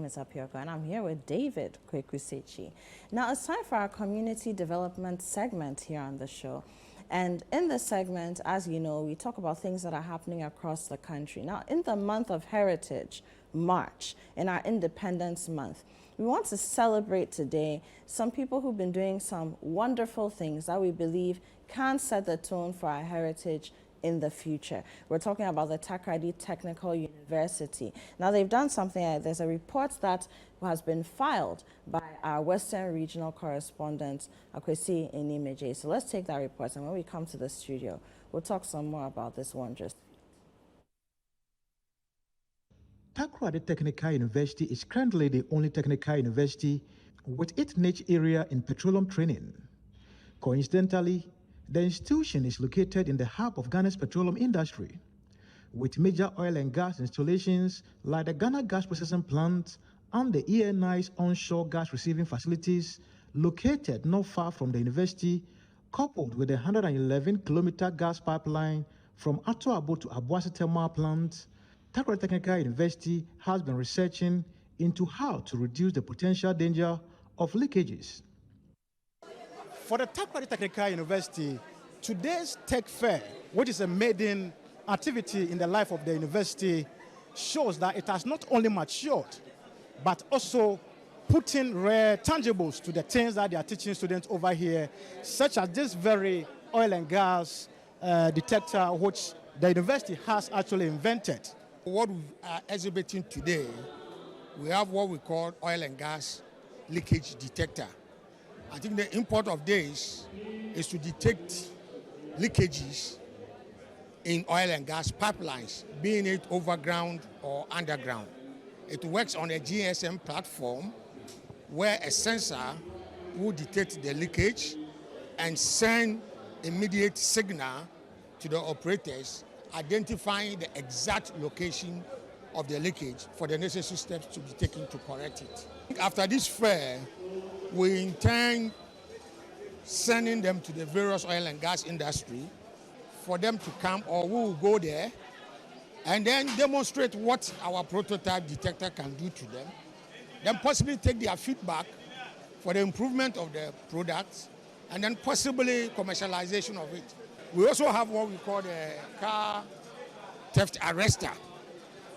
is Apioko, and I'm here with David Kwekusechi. Now, it's time for our community development segment here on the show. And in this segment, as you know, we talk about things that are happening across the country. Now, in the month of Heritage, March, in our Independence Month, we want to celebrate today some people who've been doing some wonderful things that we believe can set the tone for our heritage in the future. We're talking about the Takoradi Technical University. Now, they've done something. There's a report that has been filed by our Western Regional Correspondent, Akwesi Inimeje. So let's take that report, and when we come to the studio, we'll talk some more about this wondrous. Takoradi Technical University is currently the only technical university with its niche area in petroleum training. Coincidentally, the institution is located in the hub of Ghana's petroleum industry, with major oil and gas installations like the Ghana Gas Processing Plant and the ENI's onshore gas receiving facilities located not far from the university, coupled with the 111-kilometer gas pipeline from Atoabo to Abuasi Thermal Plant. Takoradi Technical University has been researching into how to reduce the potential danger of leakages. For the Takoradi Technical University, today's Tech Fair, which is a maiden activity in the life of the university, shows that it has not only matured, but also putting rare tangibles to the things that they are teaching students over here, such as this very oil and gas detector, which the university has actually invented. What we are exhibiting today, we have what we call oil and gas leakage detector. I think the import of this is to detect leakages in oil and gas pipelines, being it overground or underground. It works on a GSM platform where a sensor will detect the leakage and send immediate signal to the operators, identifying the exact location of the leakage for the necessary steps to be taken to correct it. After this fair, we intend sending them to the various oil and gas industry for them to come, or we will go there and then demonstrate what our prototype detector can do to them, then possibly take their feedback for the improvement of the products, and then possibly commercialization of it. We also have what we call the car theft arrestor.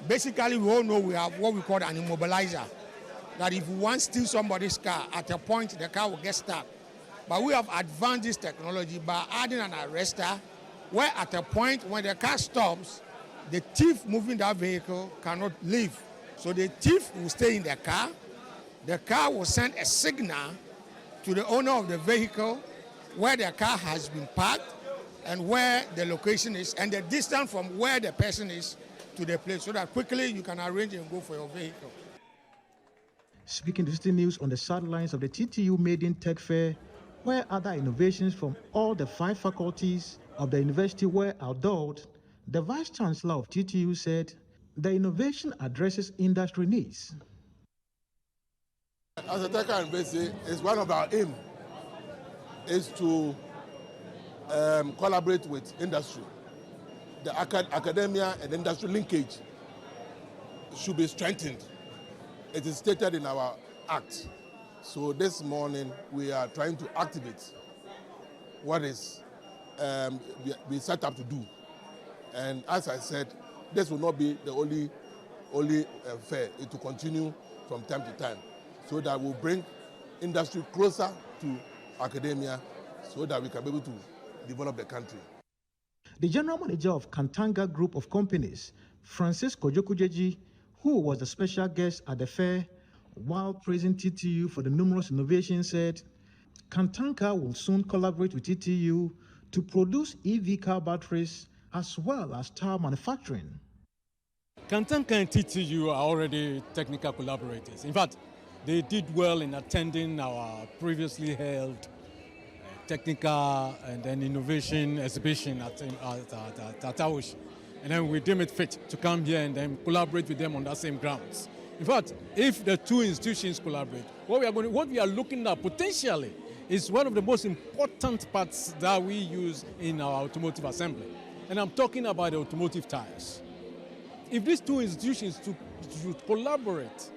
Basically, we all know we have what we call an immobilizer, that if one steals somebody's car, at a point the car will get stuck. But we have advanced this technology by adding an arrestor, where at a point when the car stops, the thief moving that vehicle cannot leave. So the thief will stay in the car will send a signal to the owner of the vehicle where the car has been parked and where the location is and the distance from where the person is to the place, so that quickly you can arrange and go for your vehicle. Speaking to Citi News on the sidelines of the TTU Maiden Tech Fair, where other innovations from all the 5 faculties of the university were outdoors, the Vice Chancellor of TTU said the innovation addresses industry needs. As a technical university, it's one of our aims is to collaborate with industry. The academia and industry linkage should be strengthened. It is stated in our act. So this morning we are trying to activate what is we set up to do. And as I said, this will not be the only fair. It will continue from time to time, so that we'll bring industry closer to academia, so that we can be able to develop the country. The general manager of Kantanga Group of Companies, Francis Kojokujeji, who was the special guest at the fair, while praising TTU for the numerous innovations, said Kantanga will soon collaborate with TTU to produce EV car batteries as well as tire manufacturing. Kantanga and TTU are already technical collaborators. In fact, they did well in attending our previously held technical and then innovation exhibition at Tatawish. And then we deemed it fit to come here and then collaborate with them on that same grounds. In fact, if the two institutions collaborate, what we are looking at potentially is one of the most important parts that we use in our automotive assembly. And I'm talking about the automotive tires. If these two institutions to collaborate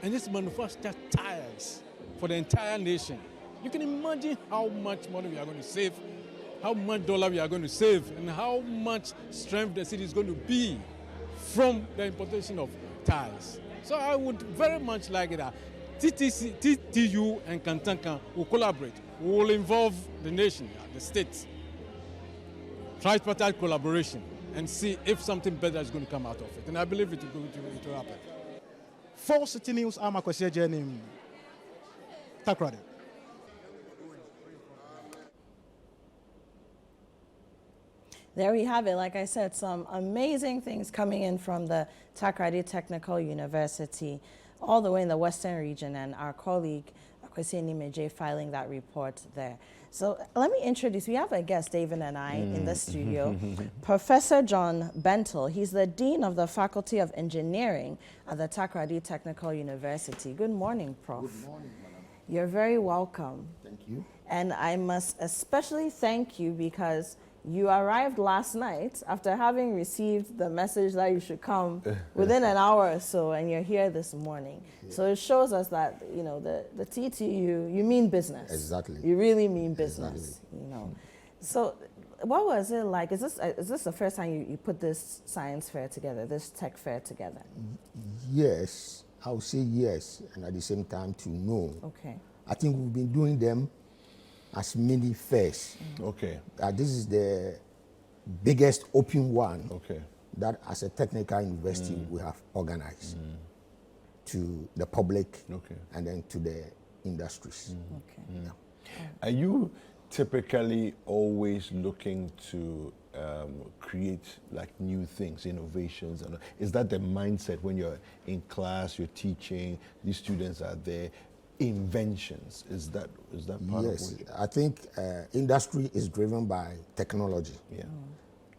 and just manufacture tires for the entire nation. You can imagine how much money we are going to save, how much dollar we are going to save, and how much strength the city is going to be from the importation of tires. So I would very much like it that TTU and Kantankan will collaborate. We will involve the nation, the states, tripartite collaboration, and see if something better is going to come out of it. And I believe it will happen. For Citi News, I'm Akwasi Ejenim, Takoradi. There we have it. Like I said, some amazing things coming in from the Takoradi Technical University, all the way in the Western region, and our colleague Akwasi Ejenim filing that report there. So let me introduce, we have a guest, David and I, in the studio, Professor John Bentel. He's the Dean of the Faculty of Engineering at the Takoradi Technical University. Good morning, Prof. Good morning, madam. You're very welcome. Thank you. And I must especially thank you because you arrived last night after having received the message that you should come within an hour or so, and you're here this morning. Yeah. So it shows us that, you know, the TTU, you mean business. Exactly. You really mean business, exactly. You know. So what was it like? Is this the first time you put this science fair together, this tech fair together? Yes, I would say yes, and at the same time to no. Okay. I think we've been doing them as mini fairs. Okay. This is the biggest open one Okay. that as a technical university we have organized to the public Okay. and then to the industries. Okay. Yeah. Are you typically always looking to create like new things, innovations? And is that the mindset when you're in class, you're teaching, these students are there? Inventions, is that part of Yes, what I think industry is driven by technology. Yeah.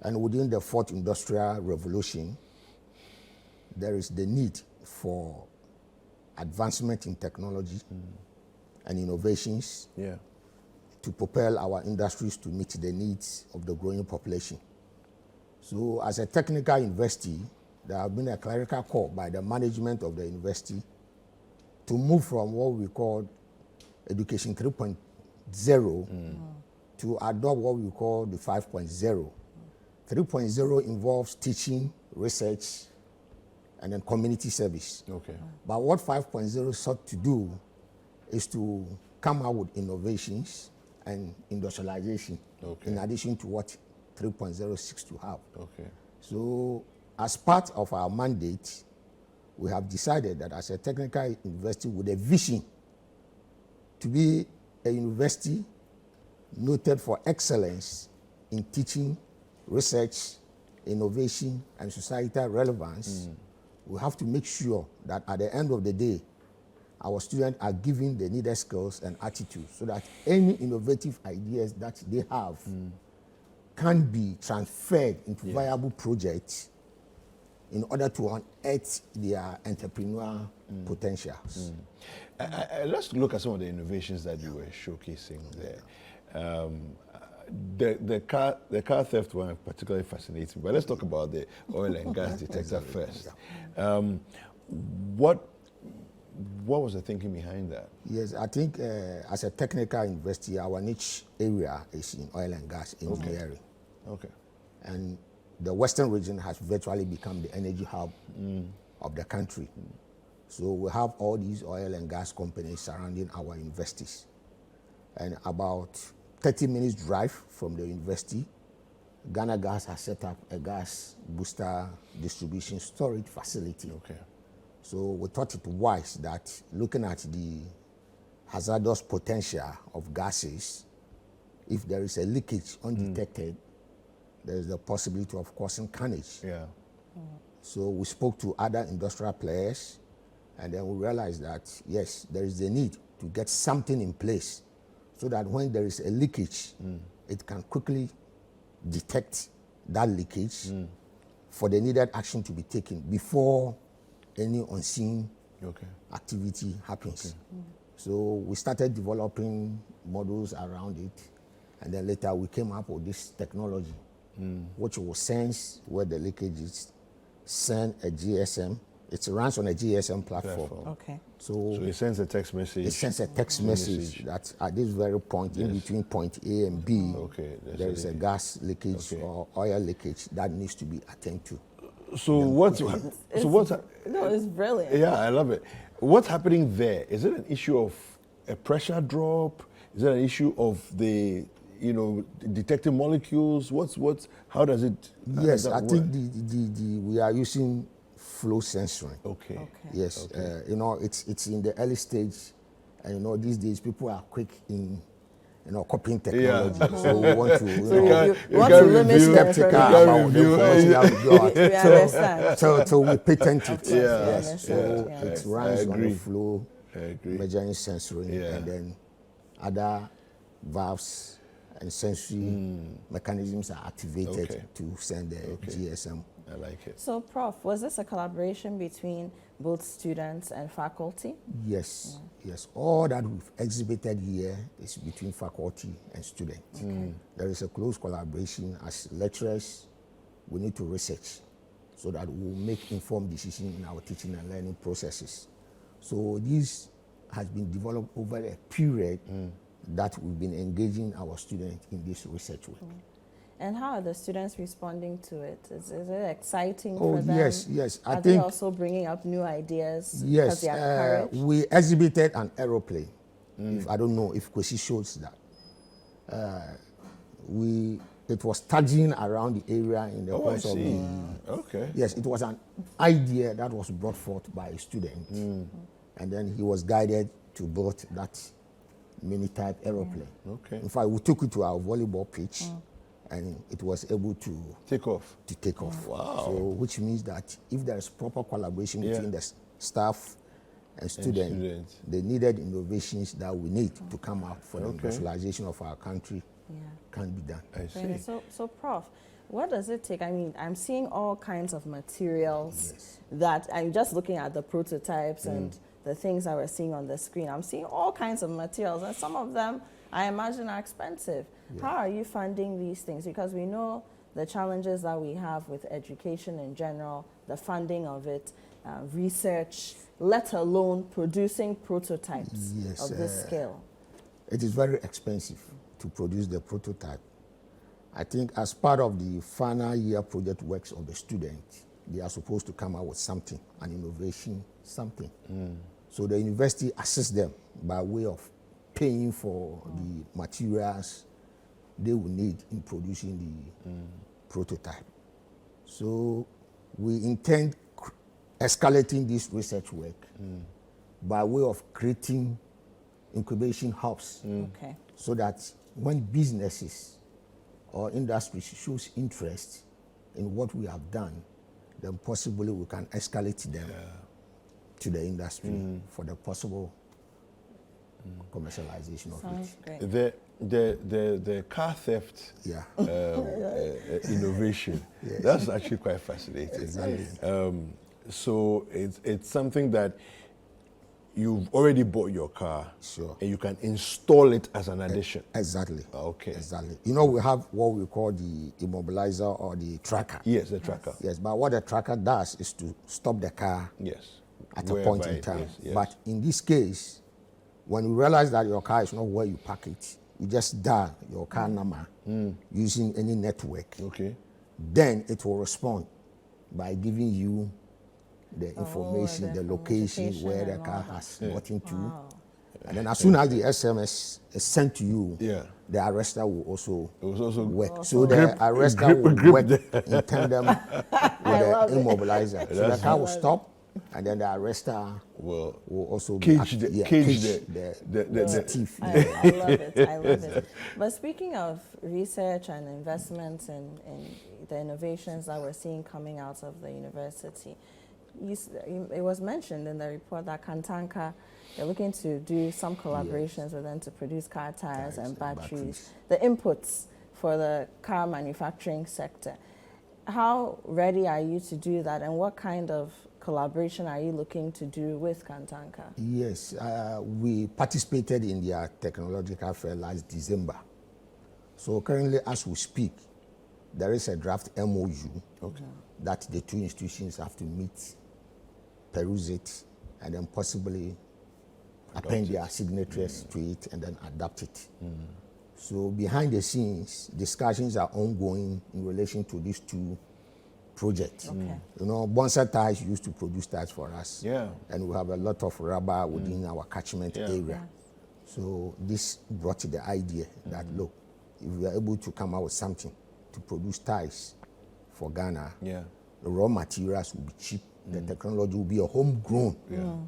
And within the fourth industrial revolution, there is the need for advancement in technology and innovations Yeah. to propel our industries to meet the needs of the growing population. So as a technical university, there have been a clerical call by the management of the university to move from what we call education 3.0 to adopt what we call the 5.0. 3.0 involves teaching, research, and then community service. Okay. But what 5.0 sought to do is to come out with innovations and industrialization, Okay. in addition to what 3.0 seeks to have. Okay. So as part of our mandate, we have decided that as a technical university with a vision to be a university noted for excellence in teaching, research, innovation, and societal relevance, we have to make sure that at the end of the day, our students are given the needed skills and attitudes so that any innovative ideas that they have can be transferred into viable projects in order to unearth their entrepreneurial potentials. Let's look at some of the innovations that you were showcasing there. The car theft one particularly fascinates me, but let's talk about the oil and gas detector first. What was the thinking behind that? Yes, I think as a technical university, our niche area is in oil and gas engineering. Okay. And the Western region has virtually become the energy hub of the country. So we have all these oil and gas companies surrounding our universities. And about 30 minutes drive from the university, Ghana Gas has set up a gas booster distribution storage facility. Okay. So we thought it wise that looking at the hazardous potential of gases, if there is a leakage undetected, there is the possibility of causing carnage. Yeah. So we spoke to other industrial players, and then we realized that, yes, there is a need to get something in place so that when there is a leakage, it can quickly detect that leakage for the needed action to be taken before any unseen activity happens. So we started developing models around it, and then later we came up with this technology, which will sense where the leakage is, send a GSM It runs on a GSM platform. Okay. So it sends a text message. It sends a text message that at this very point, in between point A and B, there is a gas leakage or oil leakage that needs to be attended to. So what's no, it's brilliant. Yeah, I love it. What's happening there? Is it an issue of a pressure drop? Is it an issue of the detecting molecules? How does it? Yes, I think we are using flow sensoring. Okay. Yes, it's in the early stage, and these days people are quick in copying technology. Yeah. So we want to you want to limit skeptical about the information that we got. We understand. So we patent it. Yeah. Yes. So it runs on the flow measuring sensoring, Yeah. and then other valves and sensory mechanisms are activated to send the GSM. I like it. So, Prof, was this a collaboration between both students and faculty? Yes, yes. All that we've exhibited here is between faculty and students. There is a close collaboration. As lecturers, we need to research so that we'll make informed decisions in our teaching and learning processes. So this has been developed over a period that we've been engaging our students in this research work. And how are the students responding to it? Is it exciting for them? Yes. Are they also bringing up new ideas? Because they are encouraged? We exhibited an aeroplane. I don't know if Kwesi shows that. It was tugging around the area in the course of the. Okay. Yes, it was an idea that was brought forth by a student, and then he was guided to build that mini-type aeroplane. Okay. In fact, we took it to our volleyball pitch. And it was able to take off. Wow. So, which means that if there is proper collaboration between the staff and students, the needed innovations that we need to come out for the industrialization of our country can be done. I see. So, Prof, what does it take? I mean, I'm seeing all kinds of materials that I'm just looking at the prototypes and the things that we're seeing on the screen. I'm seeing all kinds of materials, and some of them I imagine are expensive. How are you funding these things? Because we know the challenges that we have with education in general, the funding of it, research, let alone producing prototypes of this scale. It is very expensive to produce the prototype. I think as part of the final year project works of the students, they are supposed to come out with something, an innovation, something. So the university assists them by way of paying for the materials they will need in producing the prototype. So we intend escalating this research work by way of creating incubation hubs so that when businesses or industries shows interest in what we have done, then possibly we can escalate them to the industry for the possible commercialization of it. The car theft innovation, that's actually quite fascinating. Exactly. So it's something that you've already bought your car, and you can install it as an addition. Exactly. Okay. Exactly. We have what we call the immobilizer or the tracker. Yes, the tracker. Yes, but what the tracker does is to stop the car at a point in time. But in this case, when you realize that your car is not where you park it, you just dial your car number using any network. Okay. Then it will respond by giving you the information, the location where the car has gotten to. And then as soon as the SMS is sent to you, the arrestor will also work. So the arrestor will work in tandem with the immobilizer. So the car will stop, and then the arrestor will also cage the thief. I love it. But speaking of research and investments in the innovations that we're seeing coming out of the university, it was mentioned in the report that Kantanka, they're looking to do some collaborations with them to produce car tires and batteries, the inputs for the car manufacturing sector. How ready are you to do that, and what kind of collaboration are you looking to do with Kantanka? Yes, we participated in their technological fair last December. So currently, as we speak, there is a draft MOU that the two institutions have to meet peruse it, and then possibly append their signatures to it and then adapt it. So behind the scenes, discussions are ongoing in relation to these two projects. Okay. You know, Bonsa Ties used to produce ties for us. Yeah. And we have a lot of rubber within our catchment Yeah. area. So this brought the idea that, look, if we are able to come out with something to produce ties for Ghana, Yeah. the raw materials will be cheap. The technology will be a homegrown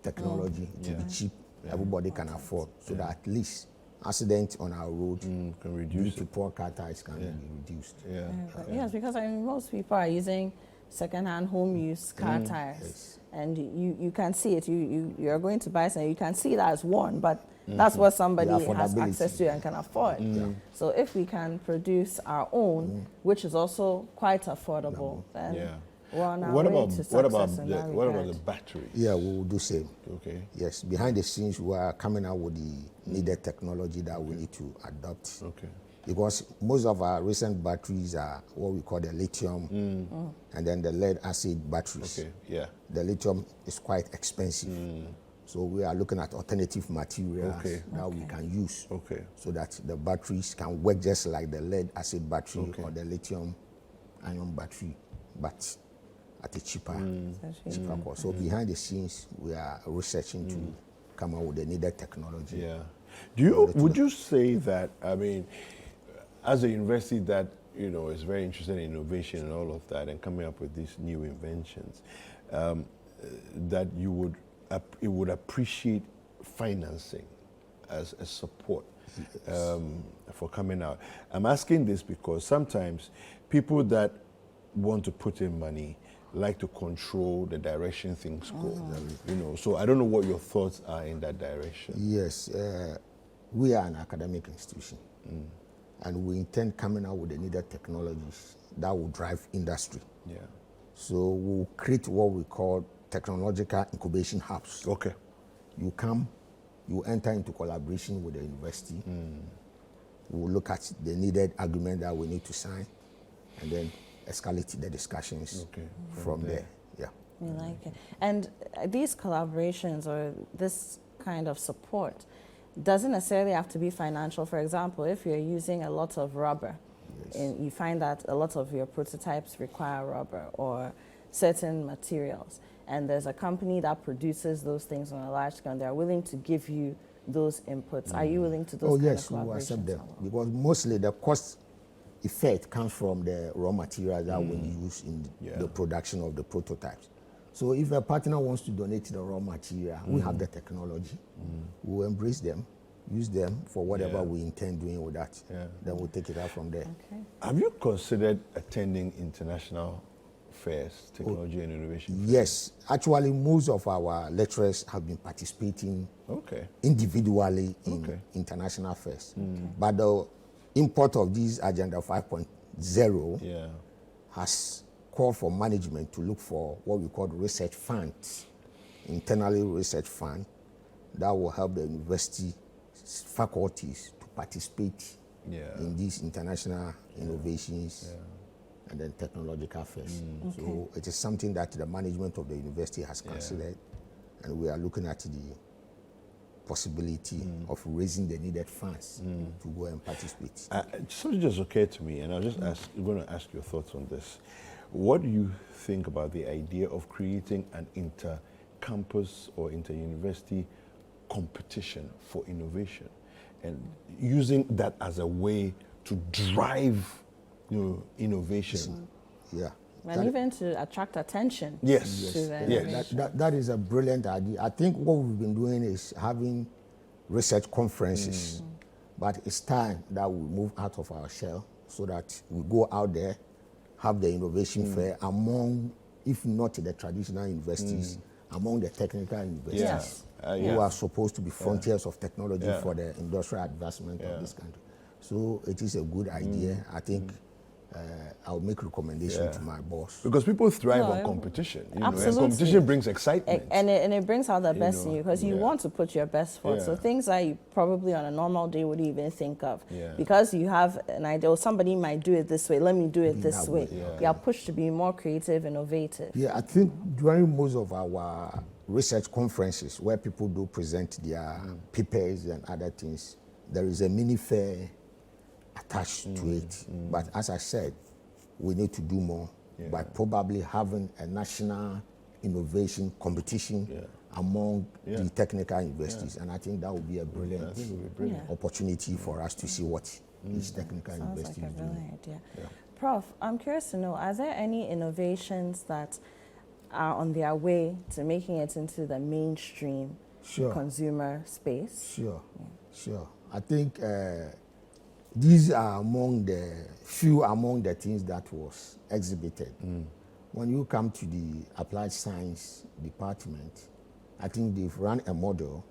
technology. It will be cheap. Everybody can afford. So that at least accidents on our road Can due reduce to it. poor car tires can be reduced. Yeah. Yes, because I mean, most people are using second-hand home use car tires, Yes. and you can see it. You're going to buy something, you can see that it's worn, but that's what somebody The has affordability. access to and can afford. So if we can produce our own, which is also quite affordable, then Yeah. we're on our What way about to what success about in the that what about regard. the batteries? Yeah, we will do same. Okay. Yes, behind the scenes, we are coming out with the needed technology that we need to adopt. Okay. Because most of our recent batteries are what we call the lithium and then the lead acid batteries. Okay. Yeah. The lithium is quite expensive. So we are looking at alternative materials Okay. that we can use Okay. so that the batteries can work just like the lead acid battery Okay. or the lithium ion battery, but at a cheaper cost. So behind the scenes, we are researching to come up with the needed technology. Yeah. Would you say that, I mean, as a university that, you know, is very interested in innovation and all of that and coming up with these new inventions, that it would appreciate financing as a support for coming out? I'm asking this because sometimes people that want to put in money like to control the direction things go. You know, so I don't know what your thoughts are in that direction. Yes, we are an academic institution, and we intend coming out with the needed technologies that will drive industry. Yeah. So we'll create what we call technological incubation hubs. Okay. You come, you enter into collaboration with the university. We'll look at the needed agreement that we need to sign, and then escalate the discussions from there. Yeah. I like it. And these collaborations or this kind of support doesn't necessarily have to be financial. For example, if you're using a lot of rubber, and you find that a lot of your prototypes require rubber or certain materials, and there's a company that produces those things on a large scale, and they're willing to give you those inputs. Are you willing to do those kind Yes, of we will collaborations? accept them because mostly the cost effect comes from the raw materials that we use in the production of the prototypes. So if a partner wants to donate the raw material, we have the technology. We'll embrace them, use them for whatever we intend doing with that. Then we'll take it out from there. Okay. Have you considered attending international fairs, technology and innovation fairs? Yes, actually most of our lecturers have been participating individually in international fairs. But the import of this Agenda 5.0 has called for management to look for what we call research funds, internally research fund, that will help the university faculties to participate in these international innovations and then technological fairs. So it is something that the management of the university has considered, and we are looking at the possibility of raising the needed funds to go and participate. Something just occurred to me, and I'm going to ask your thoughts on this. What do you think about the idea of creating an inter-campus or inter-university competition for innovation, and using that as a way to drive, innovation? Yeah. And even to attract attention. Yes. To the Yes. innovation. That is a brilliant idea. I think what we've been doing is having research conferences, but it's time that we move out of our shell so that we go out there, have the innovation fair among, if not the traditional universities, among the technical universities Yes. who are supposed to be frontiers of technology for the industrial advancement of this country. So it is a good idea. I think I'll make recommendation to my boss. Because people thrive on competition. You know, and absolutely. competition brings excitement. And it brings out the best in you because you yeah. want to put your best forward. So Yeah. things that you probably on a normal day wouldn't even think of. Yeah. Because you have an idea, or somebody might do it this way, let me do it this way. You are pushed to be more creative, innovative. Yeah, I think during most of our research conferences where people do present their papers and other things, there is a mini fair attached to it. But as I said, we need to do more by probably having a national innovation competition among the technical universities. And I think that would be a brilliant opportunity for us to see what each technical university Sounds like a is doing. brilliant idea. Prof, I'm curious to know, are there any innovations that are on their way to making it into the mainstream consumer space? Sure. I think these are among the things that was exhibited. When you come to the applied science department, I think they've run a model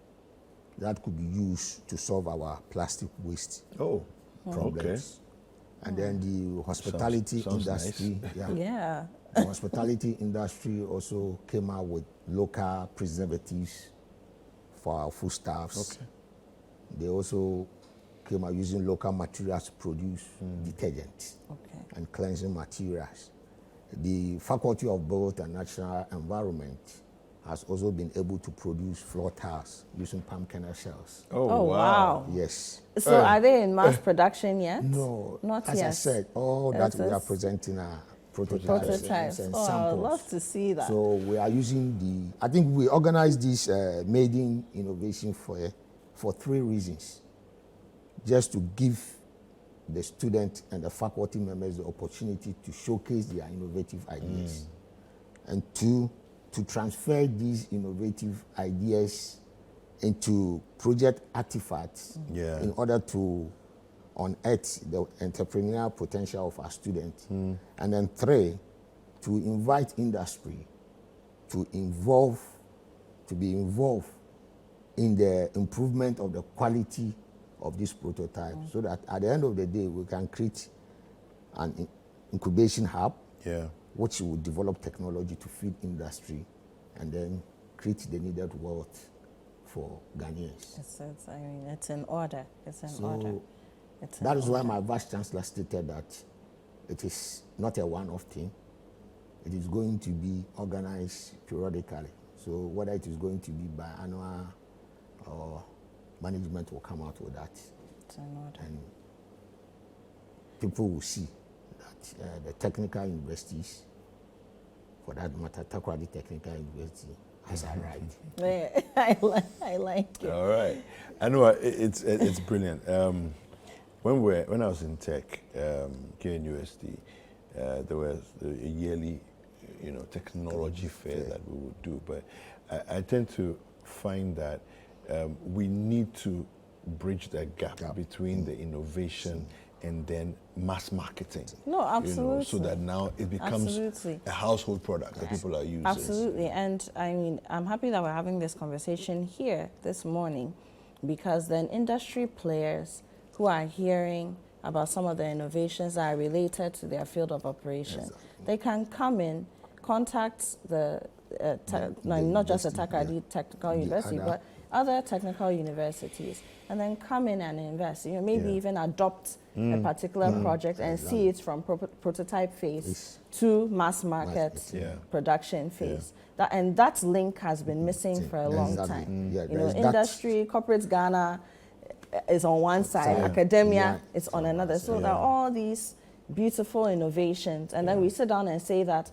that could be used to solve our plastic waste problems. Okay. And then the hospitality sounds industry, Yeah. the hospitality industry also came out with local preservatives for our foodstuffs. Okay. They also came out using local materials to produce detergents and cleansing materials. The Faculty of Both and Natural Environment has also been able to produce floor tiles using palm kernel shells. Oh, wow. Yes. So are they in mass production yet? No, Not as yet. I said, all that we are presenting are prototypes and Oh, samples. I'd love to see that. So we are using I think we organized this Maiden Innovation Fair for 3 reasons. Just to give the students and the faculty members the opportunity to showcase their innovative ideas. And 2, to transfer these innovative ideas into project artifacts in order to unearth the entrepreneurial potential of our students. And then 3, to invite industry to be involved in the improvement of the quality of this prototype, so that at the end of the day we can create an incubation hub which will develop technology to feed industry and then create the needed wealth for Ghanaians. It's in order. That is why my Vice Chancellor stated that it is not a one-off thing. It is going to be organized periodically. So whether it is going to be biannual or management will come out with that. It's in order. And people will see that the technical universities, for that matter, Takoradi Technical University, has arrived. I like it. All right. I know it's brilliant. When I was in tech, KNUST, there was a yearly, technology fair that we would do. But I tend to find that we need to bridge that gap between the innovation and then mass marketing. No, absolutely. So that now it becomes a household product that people are using. Absolutely. And I'm happy that we're having this conversation here this morning, because then industry players who are hearing about some of the innovations that are related to their field of operation, they can come in, contact the not just the Takoradi Technical University, but other technical universities, and then come in and invest. Maybe even adopt a particular project and see it from prototype phase to mass market production phase. That link has been missing for a long time. Industry, corporate Ghana is on one side, academia is on another. So there are all these beautiful innovations, and then we sit down and say that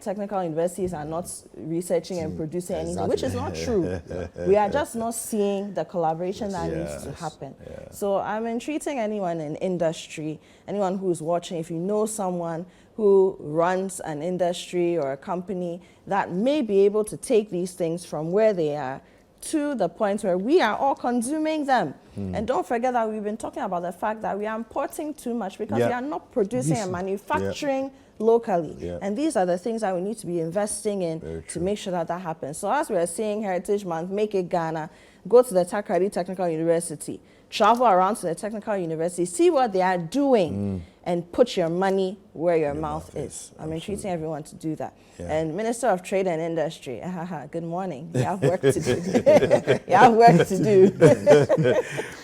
technical universities are not researching and producing anything, which is not true. We are just not seeing the collaboration that needs to happen. So I'm entreating anyone in industry, anyone who's watching, if you know someone who runs an industry or a company that may be able to take these things from where they are to the point where we are all consuming them. And don't forget that we've been talking about the fact that we are importing too much because we are not producing and manufacturing locally. Yeah. And these are the things that we need to be investing in Very to true. make sure that that happens. So as we're saying Heritage Month, make it Ghana, go to the Takoradi Technical University, travel around to the technical university, see what they are doing, and put your money where your mouth is. I'm entreating everyone to do that. Yeah. And Minister of Trade and Industry, good morning. You have work to do. You have work to do.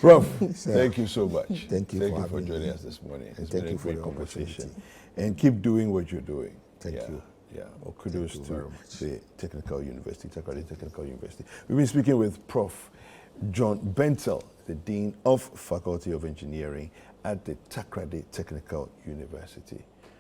Prof, thank you so much. Thank you for having joining me. us this morning. And It's thank been you a for great the conversation. opportunity. And keep doing what you're doing. Thank you. Yeah. Well, kudos you to very much. the Technical University, Takoradi Technical University. We've been speaking with Prof. John Bentel, the Dean of Faculty of Engineering at the Takoradi Technical University.